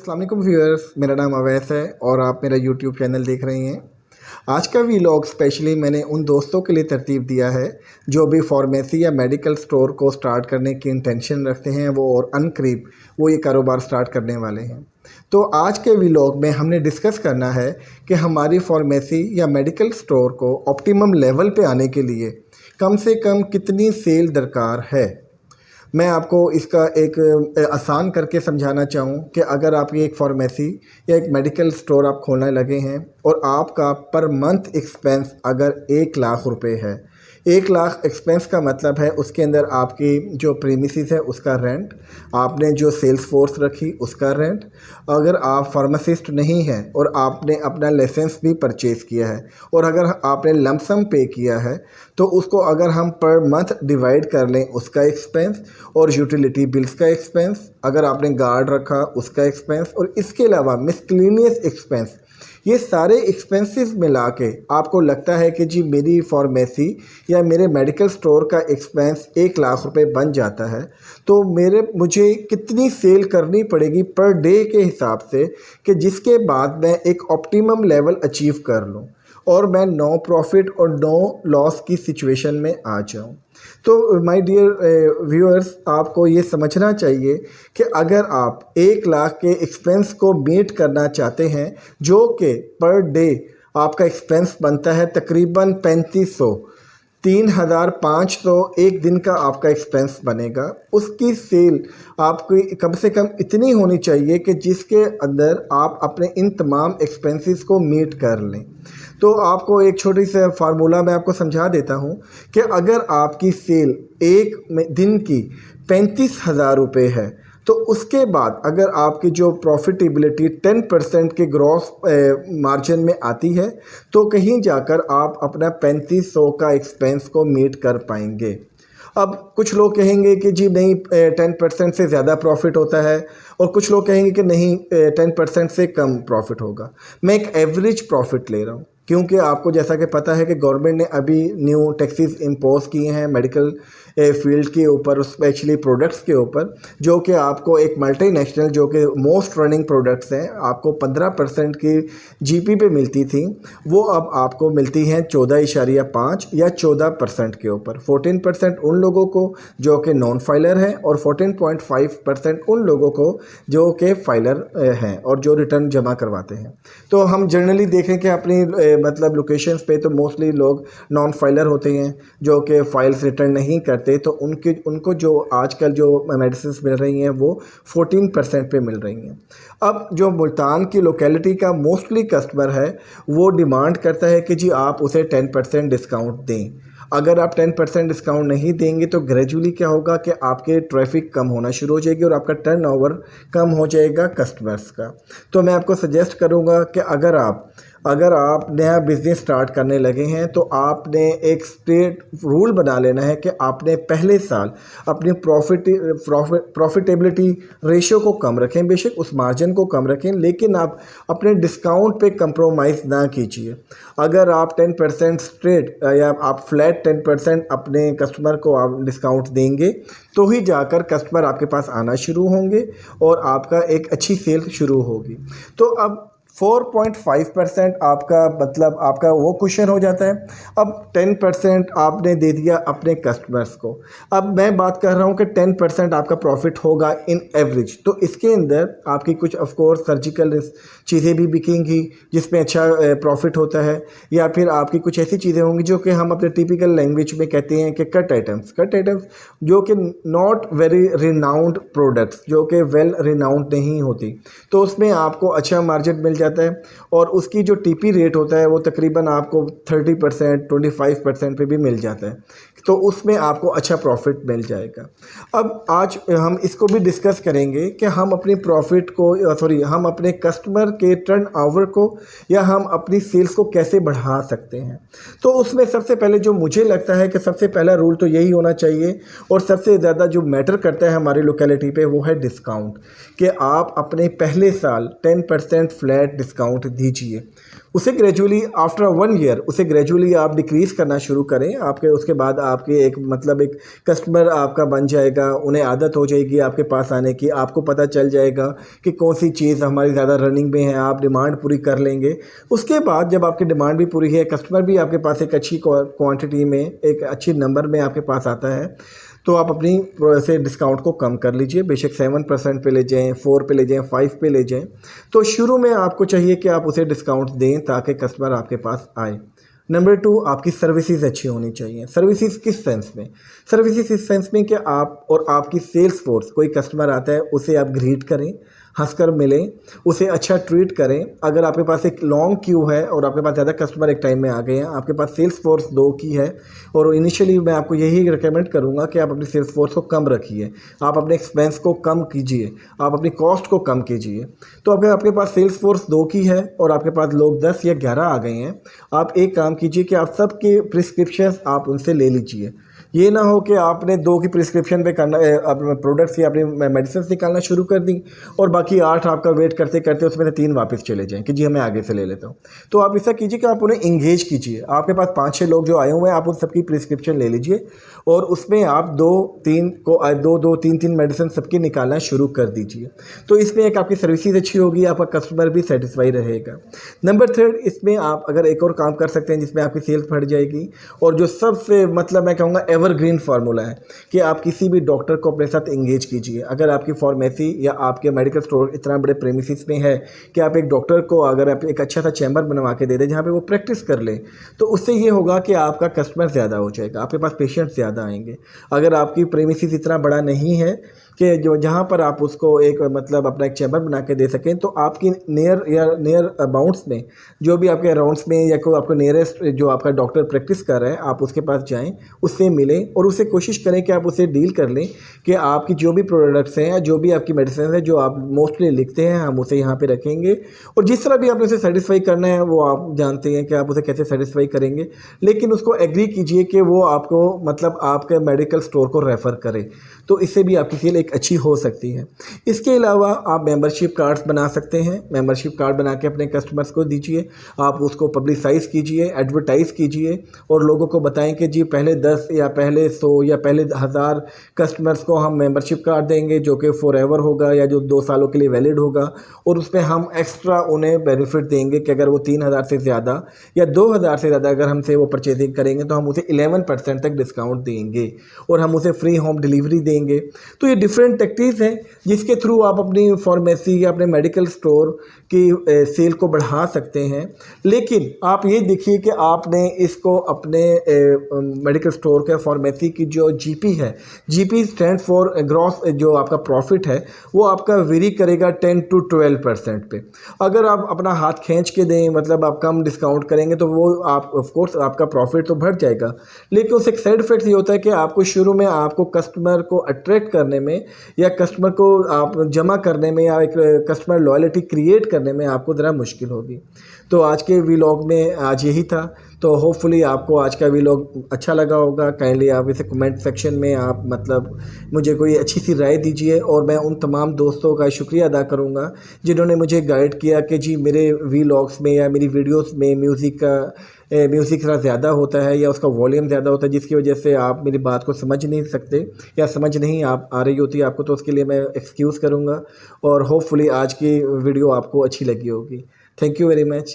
अस्सलाम वालेकुम व्यूअर्स, मेरा नाम अवैस है और आप मेरा यूट्यूब चैनल देख रहे हैं। आज का वीलॉग स्पेशली मैंने उन दोस्तों के लिए तरतीब दिया है जो भी फार्मेसी या मेडिकल स्टोर को स्टार्ट करने की इंटेंशन रखते हैं वो और अनकरीब वो ये कारोबार स्टार्ट करने वाले हैं। तो आज के वीलॉग में हमने डिस्कस करना है कि हमारी फार्मेसी या मेडिकल स्टोर को ऑप्टिमम लेवल पे आने के लिए कम से कम कितनी सेल दरकार है। मैं आपको इसका एक आसान करके समझाना चाहूँ कि अगर आप ये एक फार्मेसी या एक मेडिकल स्टोर आप खोलने लगे हैं और आपका पर मंथ एक्सपेंस अगर 1 लाख रुपए है, 1 लाख एक्सपेंस का मतलब है उसके अंदर आपकी जो प्रीमिसेस है उसका रेंट, आपने जो सेल्स फोर्स रखी उसका रेंट, अगर आप फार्मासिस्ट नहीं हैं और आपने अपना लाइसेंस भी परचेज़ किया है और अगर आपने लमसम पे किया है तो उसको अगर हम पर मंथ डिवाइड कर लें उसका एक्सपेंस और यूटिलिटी बिल्स का एक्सपेंस, अगर आपने गार्ड रखा उसका एक्सपेंस और इसके अलावा मिसक्लेनियस एक्सपेंस, ये सारे एक्सपेंसेस मिला के आपको लगता है कि जी मेरी फार्मेसी या मेरे मेडिकल स्टोर का एक्सपेंस 1 लाख रुपए बन जाता है, तो मुझे कितनी सेल करनी पड़ेगी पर डे के हिसाब से कि जिसके बाद मैं एक ऑप्टिमम लेवल अचीव कर लूँ और मैं नो प्रॉफिट और नो लॉस की सिचुएशन में आ जाऊं। तो माय डियर व्यूअर्स, आपको ये समझना चाहिए कि अगर आप 1 लाख के एक्सपेंस को मीट करना चाहते हैं जो कि पर डे आपका एक्सपेंस बनता है तकरीबन 3500, 3500 एक दिन का आपका एक्सपेंस बनेगा, उसकी सेल आपकी कम से कम इतनी होनी चाहिए कि जिसके अंदर आप अपने इन तमाम एक्सपेंसेस को मीट कर लें। तो आपको एक छोटी सा फार्मूला मैं आपको समझा देता हूँ कि अगर आपकी सेल एक दिन की 35,000 रुपये है तो उसके बाद अगर आपकी जो प्रॉफिटेबिलिटी 10% के ग्रॉस मार्जिन में आती है तो कहीं जाकर आप अपना 3500 का एक्सपेंस को मीट कर पाएंगे। अब कुछ लोग कहेंगे कि जी नहीं 10% से ज़्यादा प्रॉफिट होता है और कुछ लोग कहेंगे कि नहीं 10% से कम प्रॉफिट होगा। मैं एक एवरेज प्रॉफिट ले रहा हूँ क्योंकि आपको जैसा कि पता है कि गवर्नमेंट ने अभी न्यू टैक्सेस इम्पोज किए हैं मेडिकल फील्ड के ऊपर, स्पेशली प्रोडक्ट्स के ऊपर, जो कि आपको एक मल्टीनेशनल जो कि मोस्ट रनिंग प्रोडक्ट्स हैं आपको 15% की जीपी पे मिलती थी, वो अब आपको मिलती हैं 14.5 या 14% के ऊपर। 14% उन लोगों को जो कि नॉन फाइलर हैं और 14.5% उन लोगों को जो कि फाइलर हैं और जो रिटर्न जमा करवाते हैं। तो हम जनरली देखें कि अपनी मतलब लोकेशंस पे तो मोस्टली लोग नॉन फाइलर होते हैं जो कि फाइल्स रिटर्न नहीं करते, तो उनको जो आजकल जो मेडिसिन मिल रही हैं वो 14% पे मिल रही हैं। अब जो मुल्तान की लोकेलिटी का मोस्टली कस्टमर है वो डिमांड करता है कि जी आप उसे 10% डिस्काउंट दें। अगर आप 10% डिस्काउंट नहीं देंगे तो ग्रेजुअली क्या होगा कि आपके ट्रैफिक कम होना शुरू हो जाएगी और आपका टर्नओवर कम हो जाएगा कस्टमर्स का। तो मैं आपको सजेस्ट करूँगा कि अगर आप नया बिज़नेस स्टार्ट करने लगे हैं तो आपने एक स्ट्रेट रूल बना लेना है कि आपने पहले साल अपनी प्रॉफिटेबिलिटी रेशियो को कम रखें, बेशक उस मार्जिन को कम रखें, लेकिन आप अपने डिस्काउंट पे कंप्रोमाइज़ ना कीजिए। अगर आप 10% स्ट्रेट या आप फ्लैट 10% अपने कस्टमर को आप डिस्काउंट देंगे तो ही जाकर कस्टमर आपके पास आना शुरू होंगे और आपका एक अच्छी सेल शुरू होगी। तो अब 4.5% आपका मतलब आपका वो क्वेश्चन हो जाता है। अब 10% आपने दे दिया अपने कस्टमर्स को। अब मैं बात कर रहा हूँ कि 10% आपका प्रॉफिट होगा इन एवरेज, तो इसके अंदर आपकी कुछ ऑफ कोर्स सर्जिकल चीज़ें भी बिकेंगी जिसमें अच्छा प्रॉफिट होता है, या फिर आपकी कुछ ऐसी चीज़ें होंगी जो कि हम अपने टिपिकल लैंग्वेज में कहते हैं कि कट आइटम्स जो कि नॉट वेरी रिनाउंड प्रोडक्ट्स, जो कि वेल रिनाउंड नहीं होती, तो उसमें आपको अच्छा मार्जिन मिल जाता है और उसकी जो टीपी रेट होता है वो तकरीबन आपको 30% 25% पे भी मिल जाता है, तो उसमें आपको अच्छा प्रॉफिट मिल जाएगा। अब आज हम इसको भी डिस्कस करेंगे कि हम अपनी प्रॉफिट को हम अपने कस्टमर के टर्नओवर को या हम अपनी सेल्स को कैसे बढ़ा सकते हैं। तो उसमें सबसे पहले जो मुझे लगता है कि सबसे पहला रूल तो यही होना चाहिए और सबसे ज़्यादा जो मैटर करता है हमारी लोकेलिटी पे वो है डिस्काउंट, कि आप अपने पहले साल 10% फ्लैट डिस्काउंट दीजिए। उसे ग्रेजुअली आफ्टर 1 ईयर उसे ग्रेजुअली आप डिक्रीज़ करना शुरू करें। आपके उसके बाद आपके एक मतलब एक कस्टमर आपका बन जाएगा, उन्हें आदत हो जाएगी आपके पास आने की, आपको पता चल जाएगा कि कौन सी चीज़ हमारी ज़्यादा रनिंग में है, आप डिमांड पूरी कर लेंगे। उसके बाद जब आपकी डिमांड भी पूरी है, कस्टमर भी आपके पास एक अच्छी क्वांटिटी में, एक अच्छी नंबर में आपके पास आता है, तो आप अपनी से डिस्काउंट को कम कर लीजिए। बेशक 7% पे ले जाएँ, 4 पे ले जाएँ, 5 पे ले जाएँ। तो शुरू में आपको चाहिए कि आप उसे डिस्काउंट दें ताकि कस्टमर आपके पास आए। नंबर 2, आपकी सर्विसेज अच्छी होनी चाहिए। सर्विसेज किस सेंस में? सर्विसेज इस सेंस में कि आप और आपकी सेल्स फोर्स, कोई कस्टमर आता है उसे आप ग्रीट करें, हंसकर मिलें, उसे अच्छा ट्रीट करें। अगर आपके पास एक लॉन्ग क्यू है और आपके पास ज़्यादा कस्टमर एक टाइम में आ गए हैं, आपके पास सेल्स फोर्स 2 की है, और इनिशियली मैं आपको यही रिकमेंड करूंगा कि आप अपनी सेल्स फोर्स को कम रखिए, आप अपने एक्सपेंस को कम कीजिए, आप अपनी कॉस्ट को कम कीजिए। तो अगर आपके पास सेल्स फोर्स 2 की है और आपके पास लोग 10 या 11 आ गए हैं, आप एक काम कीजिए कि आप सबके प्रिस्क्रिप्शन आप उनसे ले लीजिए। ये ना हो कि आपने 2 की प्रिस्क्रिप्शन पे करना अपने प्रोडक्ट्स या अपनी मेडिसिन निकालना शुरू कर दी और बाकी 8 आपका वेट करते करते उसमें से 3 वापस चले जाएं कि जी मैं आगे से ले लेता हूँ। तो आप ऐसा कीजिए कि आप उन्हें इंगेज कीजिए। आपके पास 5-6 लोग जो आए हुए हैं, आप उन सबकी प्रिस्क्रिप्शन ले लीजिए और उसमें आप 2-3 मेडिसिन सबकी निकालना शुरू कर दीजिए। तो इसमें एक आपकी सर्विसेज अच्छी होगी, आपका कस्टमर भी सेटिस्फाई रहेगा। नंबर 3, इसमें आप अगर एक और काम कर सकते हैं जिसमें आपकी सेल्स बढ़ जाएगी, और जो सबसे मतलब मैं कहूँगा एवरग्रीन फार्मूला है कि आप किसी भी डॉक्टर को अपने साथ एंगेज कीजिए। अगर आपकी फार्मेसी या आपके मेडिकल स्टोर इतना बड़े प्रेमिसिस में है कि आप एक डॉक्टर को अगर आप एक अच्छा सा चैम्बर बनवा के दे दें जहाँ पे वो प्रैक्टिस कर ले, तो उससे ये होगा कि आपका कस्टमर ज़्यादा हो जाएगा, आपके पास पेशेंट ज़्यादा आएंगे। अगर आपकी प्रेमिसिस इतना बड़ा नहीं है कि जो जहाँ पर आप उसको एक मतलब अपना एक चैम्बर बना के दे सकें, तो आपकी नियर अबाउंट्स में जो भी आपके अराउंड्स में या कोई आपको नियरेस्ट जो आपका डॉक्टर प्रैक्टिस कर रहा है, आप उसके पास जाएं, उससे मिलें और उससे कोशिश करें कि आप उसे डील कर लें कि आपकी जो भी प्रोडक्ट्स हैं या जो भी आपकी मेडिसिन है जो आप मोस्टली लिखते हैं, हम उसे यहाँ पे रखेंगे। और जिस तरह भी आपने उसे सेटिस्फाई करना है वो आप जानते हैं कि आप उसे कैसे सेटिस्फाई करेंगे, लेकिन उसको एग्री कीजिए कि वो आपको मतलब आपके मेडिकल स्टोर को रेफ़र करे, तो इससे भी आपकी सेल एक अच्छी हो सकती है। इसके अलावा आप मेंबरशिप कार्ड्स बना सकते हैं। मेंबरशिप कार्ड बना के अपने कस्टमर्स को दीजिए, आप उसको पब्लिसाइज़ कीजिए, एडवर्टाइज़ कीजिए और लोगों को बताएं कि जी पहले 10 या पहले 100 या पहले 1000 कस्टमर्स को हम मेंबरशिप कार्ड देंगे जो कि फॉरएवर होगा या जो 2 सालों के लिए वैलिड होगा, और उसमें हम एक्स्ट्रा उन्हें बेनिफिट देंगे कि अगर वो 3000 से ज़्यादा या 2000 से ज़्यादा अगर हमसे वो परचेजिंग करेंगे तो हम उसे 11% तक डिस्काउंट देंगे और हम उसे फ्री होम डिलीवरी देंगे। तो ये डिफरेंट टेक्टिक्स हैं जिसके थ्रू आप अपनी फार्मेसी या अपने मेडिकल स्टोर की सेल को बढ़ा सकते हैं। लेकिन आप ये देखिए कि आपने इसको अपने मेडिकल स्टोर के फार्मेसी की जो जीपी है, जीपी स्टैंड फॉर ग्रॉस, जो आपका प्रॉफिट है वो आपका वेरी करेगा 10 to 12% पे। अगर आप अपना हाथ खींच के दें, मतलब आप कम डिस्काउंट करेंगे, तो वो आप ऑफ कोर्स आपका प्रॉफिट तो बढ़ जाएगा, लेकिन उससे एक साइड इफेक्ट ये होता है कि आपको शुरू में आपको कस्टमर को अट्रैक्ट करने में या कस्टमर को आप जमा करने में या एक कस्टमर लॉयल्टी क्रिएट करने में आपको ज़रा मुश्किल होगी। तो आज के व्लॉग में आज यही था। तो होपफुली आपको आज का व्लॉग अच्छा लगा होगा। काइंडली आप इसे कमेंट सेक्शन में आप मतलब मुझे कोई अच्छी सी राय दीजिए, और मैं उन तमाम दोस्तों का शुक्रिया अदा करूंगा जिन्होंने मुझे गाइड किया कि जी मेरे व्लॉग्स में या मेरी वीडियोस में म्यूज़िक थोड़ा ज़्यादा होता है या उसका वॉल्यूम ज़्यादा होता है, जिसकी वजह से आप मेरी बात को समझ नहीं सकते या समझ नहीं आ रही होती आपको, तो उसके लिए मैं एक्सक्यूज़ करूँगा। और होपफुली आज की वीडियो आपको अच्छी लगी होगी। Thank you very much.